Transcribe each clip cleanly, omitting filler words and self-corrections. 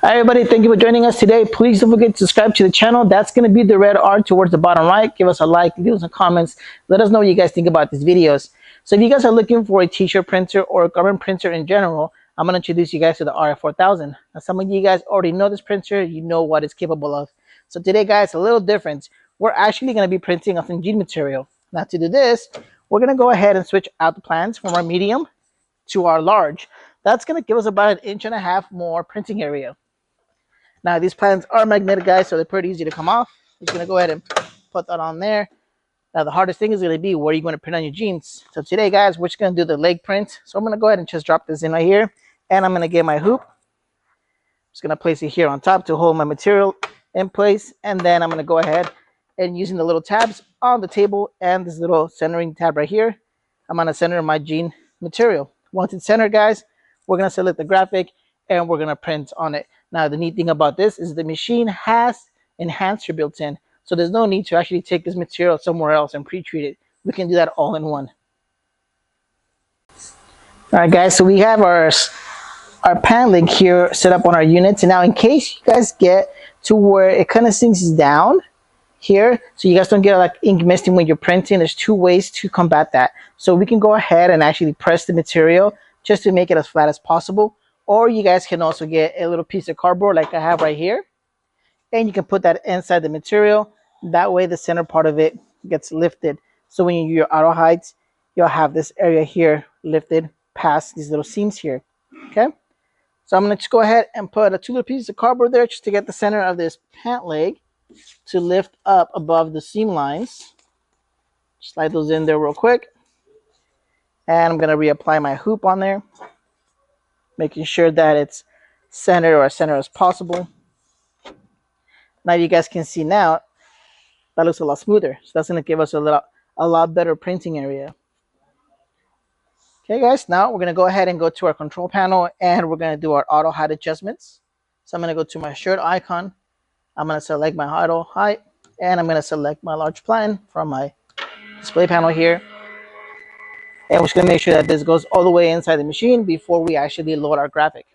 Hi everybody, thank you for joining us today. Please don't forget to subscribe to the channel. That's going to be the red R towards the bottom right. Give us a like, give us some comments. Let us know what you guys think about these videos. So if you guys are looking for a t-shirt printer or a garment printer in general, I'm going to introduce you guys to the RF4000. Now some of you guys already know this printer, you know what it's capable of. So today guys, a little different. We're actually going to be printing off some jean material. Now to do this, we're going to go ahead and switch out the plans from our medium to our large. That's going to give us about 1.5 inches more printing area. Now these plans are magnetic guys, so they're pretty easy to come off. I'm just gonna go ahead and put that on there. Now the hardest thing is gonna be where you're gonna print on your jeans. So today guys, we're just gonna do the leg print. So I'm gonna go ahead and just drop this in right here, and I'm gonna get my hoop. I'm just gonna place it here on top to hold my material in place, and then I'm gonna go ahead and using the little tabs on the table and this little centering tab right here, I'm gonna center my jean material. Once it's centered guys, we're gonna select the graphic and we're gonna print on it. Now the neat thing about this is the machine has enhancer built in, so there's no need to actually take this material somewhere else and pre-treat it. We can do that all in one. All right guys, so we have our pan link here set up on our units, and now in case you guys get to where it kind of sinks down here, so you guys don't get like ink misting when you're printing, there's two ways to combat that. So we can go ahead and actually press the material just to make it as flat as possible, or you guys can also get a little piece of cardboard like I have right here, and you can put that inside the material. That way the center part of it gets lifted, so when you do your auto heights, you'll have this area here lifted past these little seams here. Okay, so I'm going to just go ahead and put two little pieces of cardboard there just to get the center of this pant leg to lift up above the seam lines. Slide those in there real quick, and I'm going to reapply my hoop on there, making sure that it's centered or as center as possible. Now you guys can see now that looks a lot smoother, so that's going to give us a lot better printing area. Okay guys, now we're going to go ahead and go to our control panel, and we're going to do our auto height adjustments. So I'm going to go to my shirt icon, I'm going to select my auto height, and I'm going to select my large plan from my display panel here. And we're just going to make sure that this goes all the way inside the machine before we actually load our graphic.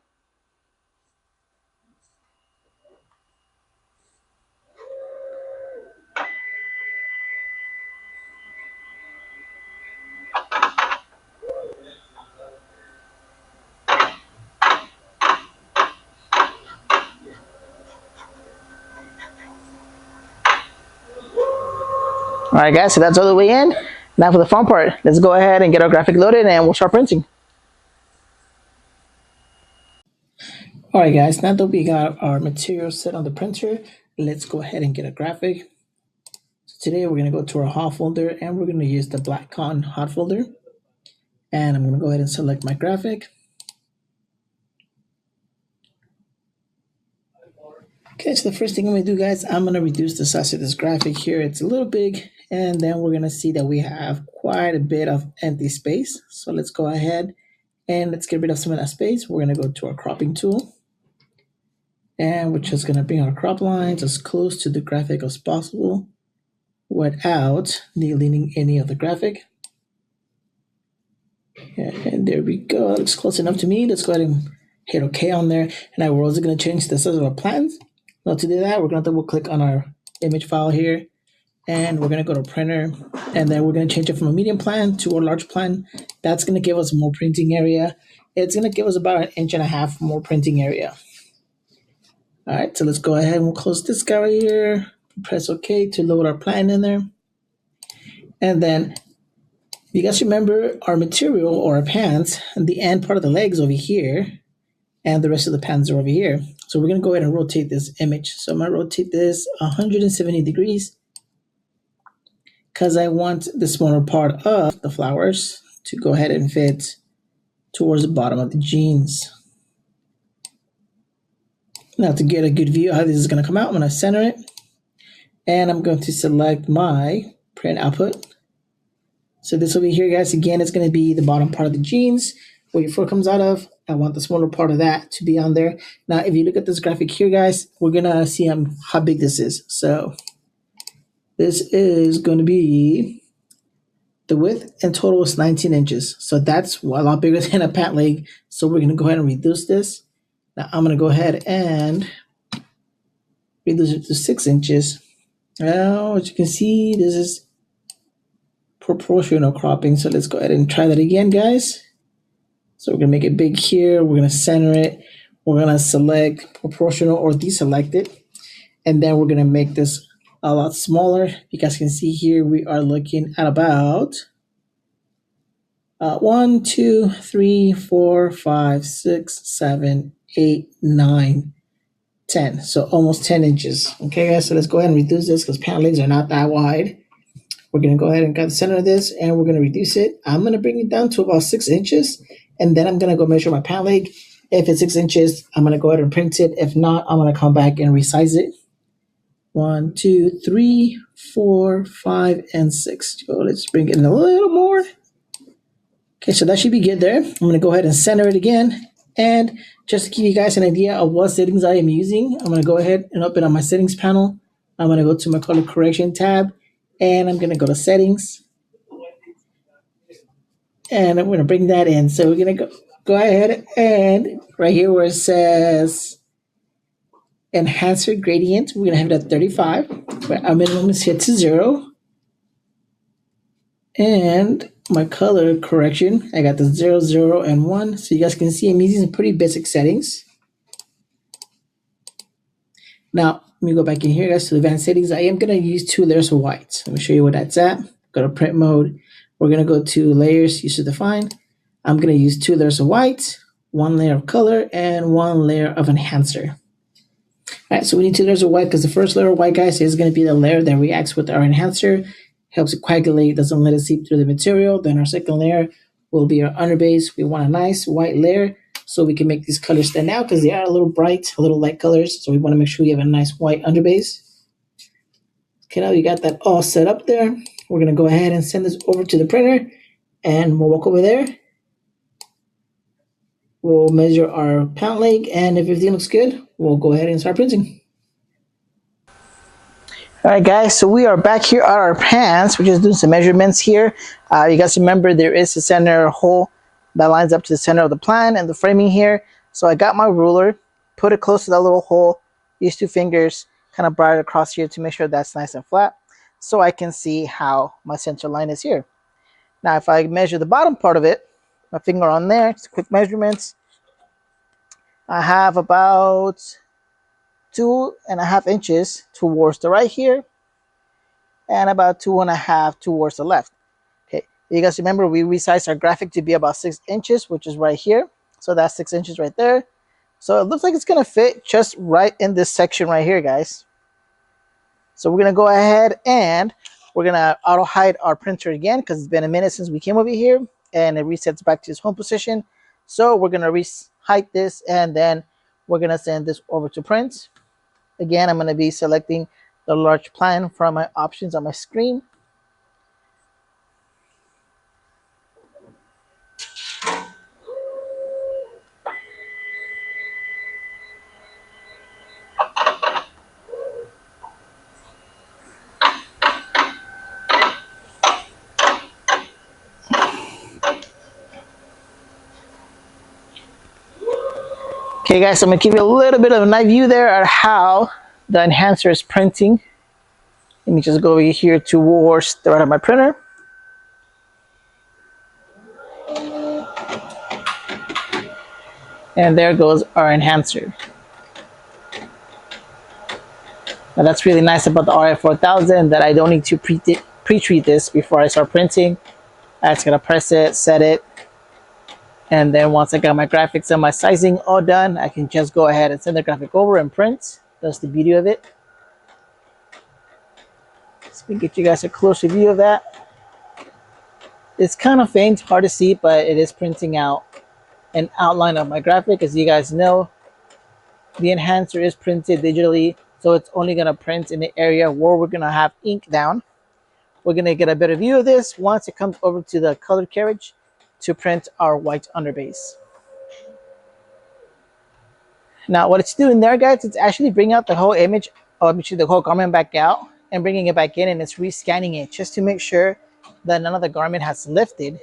All right guys, so that's all the way in. Now for the fun part, let's go ahead and get our graphic loaded and we'll start printing. All right guys, now that we got our material set on the printer, let's go ahead and get a graphic. So today we're going to go to our hot folder, and we're going to use the black con hot folder. And I'm going to go ahead and select my graphic. Okay, so the first thing I'm going to do guys, I'm going to reduce the size of this graphic here. It's a little big, and then we're going to see that we have quite a bit of empty space. So let's go ahead and let's get rid of some of that space. We're going to go to our cropping tool, and we're just going to bring our crop lines as close to the graphic as possible without deleting any of the graphic. And there we go. That looks close enough to me. Let's go ahead and hit OK on there. And now we're also going to change the size of our plans. Now to do that, we're going to double click on our image file here, and we're going to go to printer, and then we're going to change it from a medium plan to a large plan. That's going to give us more printing area. It's going to give us about 1.5 inches more printing area. All right, so let's go ahead and we'll close this guy right here. Press OK to load our plan in there. And then you guys remember our material or our pants, and the end part of the legs over here, and the rest of the pants are over here. So we're going to go ahead and rotate this image. So I'm going to rotate this 170 degrees because I want the smaller part of the flowers to go ahead and fit towards the bottom of the jeans. Now to get a good view of how this is going to come out, I'm going to center it, and I'm going to select my print output. So this over here, guys, again, it's going to be the bottom part of the jeans where your foot comes out of. I want the smaller part of that to be on there. Now, if you look at this graphic here, guys, we're going to see how big this is. So this is going to be, the width in total is 19 inches. So that's a lot bigger than a pant leg. So we're going to go ahead and reduce this. Now I'm going to go ahead and reduce it to 6 inches. Now, as you can see, this is proportional cropping. So let's go ahead and try that again, guys. So we're going to make it big here. We're going to center it. We're going to select proportional or deselect it. And then we're going to make this a lot smaller. You guys can see here we are looking at about 1, 2, 3, 4, 5, 6, 7, 8, 9, 10. So almost 10 inches. Okay, guys, so let's go ahead and reduce this because pant legs are not that wide. We're going to go ahead and cut the center of this, and we're going to reduce it. I'm going to bring it down to about 6 inches, and then I'm going to go measure my pant leg. If it's 6 inches, I'm going to go ahead and print it. If not, I'm going to come back and resize it. 1, 2, 3, 4, 5, and 6. So let's bring it in a little more. Okay, so that should be good there. I'm going to go ahead and center it again. And just to give you guys an idea of what settings I am using, I'm going to go ahead and open up my settings panel. I'm going to go to my color correction tab, and I'm going to go to settings. And I'm going to bring that in. So we're going to go ahead and right here where it says enhancer gradient, we're going to have it at 35. But our minimum is set to 0. And my color correction, I got the 0, 0, and 1. So you guys can see I'm using some pretty basic settings. Now, let me go back in here, guys, to advanced settings. I am going to use 2 layers of white. Let me show you where that's at. Go to print mode. We're going to go to layers, use to define. I'm going to use 2 layers of white, 1 layer of color, and 1 layer of enhancer. All right, so we need 2 layers of white because the first layer of white, guys, is going to be the layer that reacts with our enhancer, helps it coagulate, doesn't let it seep through the material. Then our second layer will be our underbase. We want a nice white layer so we can make these colors stand out because they are a little bright, a little light colors. So we want to make sure we have a nice white underbase. Okay, now you got that all set up there. We're going to go ahead and send this over to the printer, and we'll walk over there. We'll measure our pant leg, and if everything looks good, we'll go ahead and start printing. All right, guys, so we are back here at our pants. We're just doing some measurements here. You guys remember there is a center hole that lines up to the center of the plan and the framing here. So I got my ruler, put it close to that little hole, use 2 fingers, kind of brought it across here to make sure that's nice and flat so I can see how my center line is here. Now, if I measure the bottom part of it, my finger on there, just quick measurements, I have about 2.5 inches towards the right here, and about 2.5 towards the left. Okay, you guys remember we resized our graphic to be about 6 inches, which is right here. So that's 6 inches right there. So it looks like it's gonna fit just right in this section right here, guys. So we're gonna go ahead and we're gonna auto hide our printer again because it's been a minute since we came over here, and it resets back to its home position. So we're gonna hide this, and then we're gonna send this over to print. Again, I'm going to be selecting the large plan from my options on my screen. Okay, guys, so I'm going to give you a little bit of a night view there at how the enhancer is printing. Let me just go over here towards the right of my printer. And there goes our enhancer. Now that's really nice about the RI4000 that I don't need to pre-treat this before I start printing. I just gotta press it, set it, and then once I got my graphics and my sizing all done, I can just go ahead and send the graphic over and print. That's the beauty of it. So we can get you guys a closer view of that. It's kind of faint, hard to see, but it is printing out an outline of my graphic. As you guys know, the enhancer is printed digitally, so it's only going to print in the area where we're going to have ink down. We're going to get a better view of this once it comes over to the color carriage to print our white underbase. Now what it's doing there, guys, it's actually bringing out the whole image, or actually the whole garment back out and bringing it back in, and it's rescanning it just to make sure that none of the garment has lifted,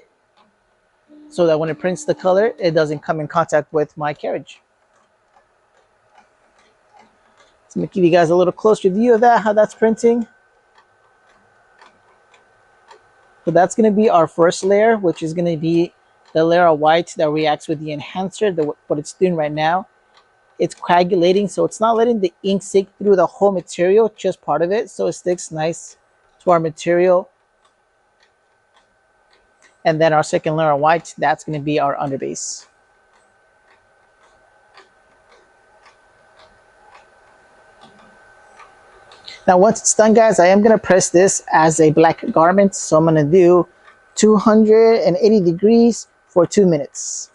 so that when it prints the color, it doesn't come in contact with my carriage. Let me give you guys a little closer view of that, how that's printing. So that's going to be our first layer, which is going to be the layer of white that reacts with the enhancer, what it's doing right now. It's coagulating, so it's not letting the ink sink through the whole material, just part of it, so it sticks nice to our material. And then our second layer of white, that's going to be our underbase. Now once it's done, guys, I am going to press this as a black garment, so I'm going to do 280 degrees for 2 minutes.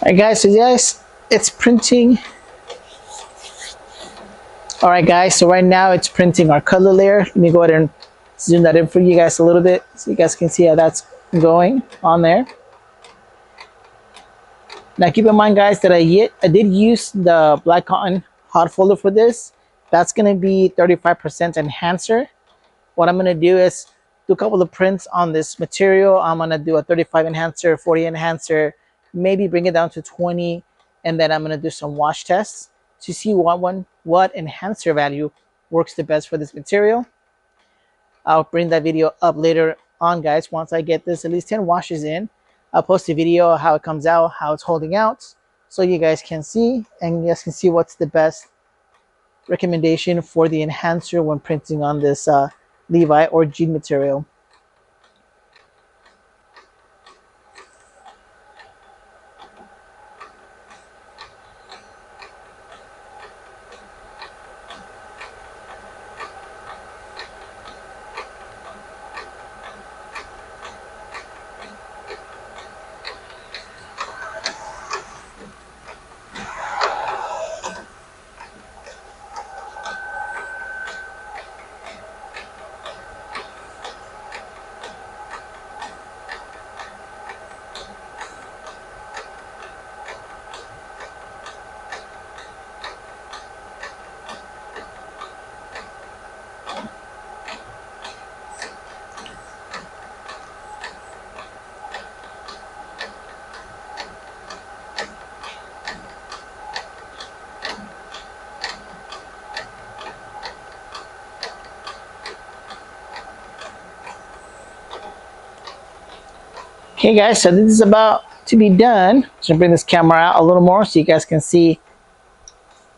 Alright guys, so yes, it's printing. Alright guys, so right now it's printing our color layer. Let me go ahead and zoom that in for you guys a little bit so you guys can see how that's going on there. Now keep in mind guys that I did use the black cotton hot folder for this. That's going to be 35% enhancer. What I'm going to do is do a couple of prints on this material. I'm going to do a 35 enhancer, 40 enhancer, maybe bring it down to 20, and then I'm going to do some wash tests to see what enhancer value works the best for this material. I'll bring that video up later on, guys. Once I get this at least 10 washes in, I'll post a video of how it comes out, how it's holding out, so you guys can see, and you guys can see what's the best recommendation for the enhancer when printing on this Levi or jean material. Okay guys, so this is about to be done. So I'm bring this camera out a little more so you guys can see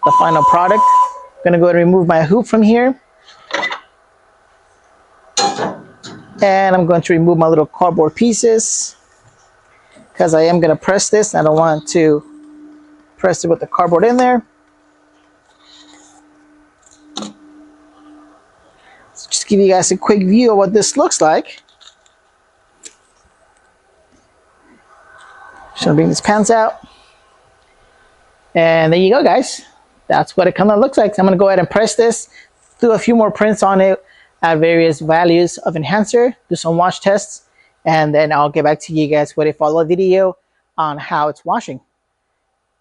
the final product. I'm gonna go ahead and remove my hoop from here. And I'm going to remove my little cardboard pieces because I am gonna press this. I don't want to press it with the cardboard in there. just give you guys a quick view of what this looks like. Just gonna bring these pants out. And there you go, guys. That's what it kind of looks like. So I'm gonna go ahead and press this, do a few more prints on it at various values of enhancer, do some wash tests, and then I'll get back to you guys with a follow-up video on how it's washing.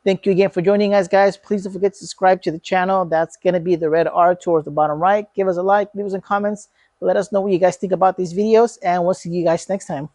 Thank you again for joining us, guys. Please don't forget to subscribe to the channel. That's gonna be the red R towards the bottom right. Give us a like, leave us some comments. Let us know what you guys think about these videos, and we'll see you guys next time.